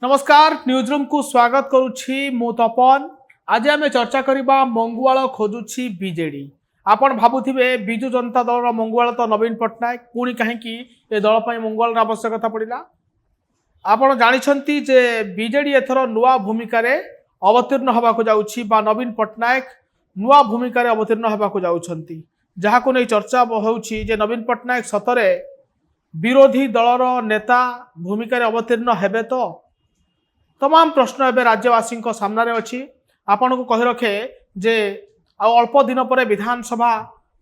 नमस्कार news room को स्वागत करुछि मु तपन। आज आम चर्चा करबा मंगुआल खोजुछि बीजेडी। आपण भाबुथिबे बिजु जनता दल मंगुआल तो नवीन पट्टनायक पुणी कहीं ए दल पर मंगुआल आवश्यकता पड़ा। आपण जानिछंती जे बीजेडी एथर नुआ भूमिका रे अवतीर्ण होबाकू जाउछि बा नवीन पट्टनायक नुआ भूमिका रे अवतीर्ण होबाकू जाउछंती, जहाको नै चर्चा होउछि जे नवीन पट्टनायक सतरे विरोधी दलर नेता भूमिका रे अवतीर्ण हेबे तो। तमाम प्रश्न एवं राज्यवासी सामने अच्छी। आपण को कही रखे जे अल्प दिन पर विधानसभा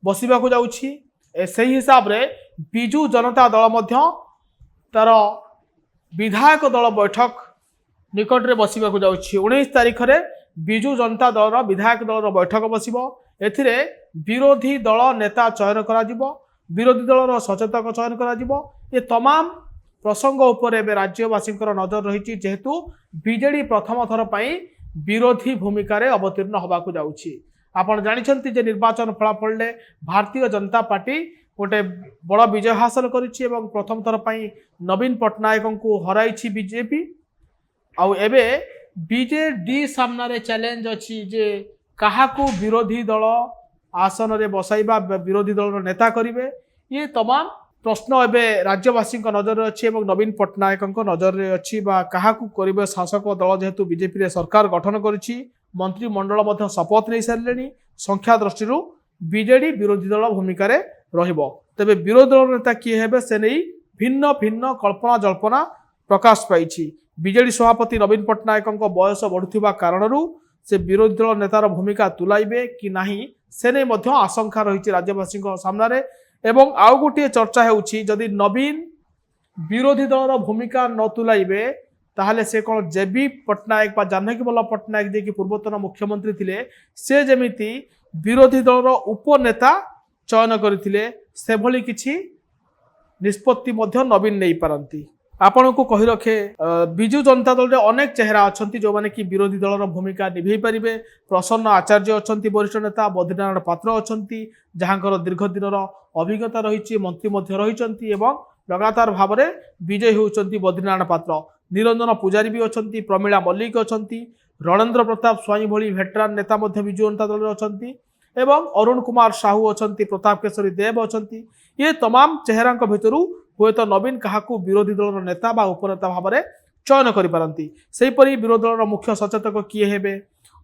बसवा जाऊँगी। हिसाब रे बिजु जनता दल मध्य तार विधायक दल बैठक निकट में बसवा जाऊँगी। 19 तारीख रे बिजु जनता दल विधायक दल बैठक बसिबो। एथिरे विरोधी दल नेता चयन करा जिवो, विरोधी दल सचेतक चयन करा जिवो। ये तमाम प्रसंग उपर एवं राज्यवासी नजर रही, जेहेतु बीजेडी प्रथम थर पर विरोधी भूमिका रे अवतीर्ण होबाकू जाउछि। आपण जानिछंती जे निर्वाचन फलाफल में भारतीय जनता पार्टी गोटे बड़ विजय हासिल करिछि एवं प्रथम थर पर नवीन पट्टनायक को हराइछि बीजेपी। आउ एबे बीजेडी सामने चैलेंज अछि जे काहाकू विरोधी दल आसन रे बसाइबा, विरोधी दल नेता करिवे। ये तमाम प्रश्न एवं राज्यवासी नजर अच्छी और नवीन पट्टनायक नजर अच्छी क्या करेंगे शासक दल, जेहेतु बीजेपी रे सरकार गठन करिछि, मंत्रिमंडल मध्य शपथ नहीं सारे। संख्या दृष्टि बीजेडी विरोधी दल भूमिका रे रहिबो। तेबे विरोधी दल नेता किए हेबे से नहीं भिन्न भिन्न कल्पना जल्पना प्रकाश पाई। बीजेडी सभापति नवीन पट्टनायक बयस बढ़ुवा कारण से विरोधी दल नेतार भूमिका तुलाइबे कि नहीं से नहीं मध्य आशंका रही राज्यवासी सामने। एवं आउ गोटे चर्चा होउछि जदि नवीन विरोधी दल भूमिका न तुलाइबे ताहले से कौन जेबी पट्टनायक बा जानकी वल्लभ पट्टनायक जे कि पूर्वतन मुख्यमंत्री थिले से जेमिति विरोधी दल उपनेता चयन करथिले से भली किछि निष्पत्ति मध्य नवीन नहीं पारंती। आपण को कही रखे बिजु जनता दल रे अनेक चेहरा अछंती जो माने कि विरोधी दल भूमिका निभे पारिबे। प्रसन्न आचार्य अछंती, वरिष्ठ नेता बद्रीनारायण पात्र अछंती, जहांकर दीर्घ दिनर अभिज्ञता रही, मंत्री मध्य रही एवं लगातार भाव में विजय होउछंती बद्रीनारायण पात्र। निरंजन पुजारी भी अछंती, प्रमीला मल्लिक अछंती, रणेंद्र प्रताप स्वाई भली भेटरान नेता मध्य बिजु जनता दल अछंती एवं अरुण कुमार साहू अछंती, प्रताप केशरी देव अछंती। ये तमाम चेहरा भितरु हुए तो नवीन काहाकू विरोधी दल नेता बा उपनेता भाव में चयन करिपारंती। सेहीपरि विरोधी दल मुख्य सचेतक किए हेबे,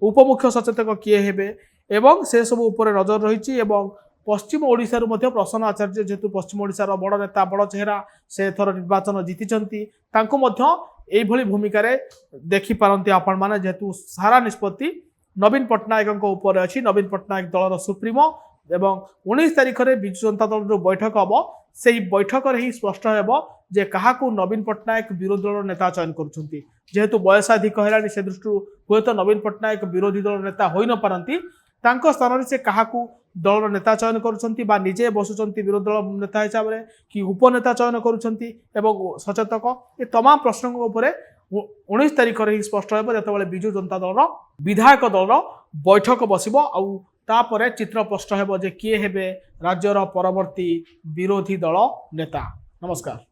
उपमुख्य सचेतक किए हेबे एवं से सब उपर नजर रही। एवं पश्चिम ओडिशा रु मध्य प्रसन्न आचार्य जेहेतु पश्चिम ओडिशार बड़ नेता, बड़ चेहरा, से थर निर्वाचन जीतिचंती, तांको मध्य एई भली भूमिका रे देखि पारंती आपण माने, जेहेतु सारा निष्पत्ति नवीन पट्टनायक उपर अछि। नवीन पट्टनायक दलर सुप्रीमो एवं 19 तारीख रे बिजु जनता दल जो बैठक हम से बैठक रे ही स्पष्ट हेबो जे काहाकू नवीन पट्टनायक विरोधी दल नेता चयन करुछंती। जेहेतु बयसाधिक हेलानी से दृष्टि हुए तो नवीन पट्टनायक विरोधी दल नेता होई न पारंती, तांको स्थान से काहाकू दल नेता चयन करुछंती बा निजे बसुचंती विरोधी दल नेता हिसाब रे कि उपनेता चयन करुछंती एवं सचेतक। ये तमाम प्रश्न उपरे 19 तारीख रे ही स्पष्ट हेबो जेतेबेले बिजु जनता दल विधायक दल बैठक बसिबो। आउ तापरे चित्र स्पष्ट हेबो जे किए हेबे राज्यर परवर्ती विरोधी दल नेता। नमस्कार।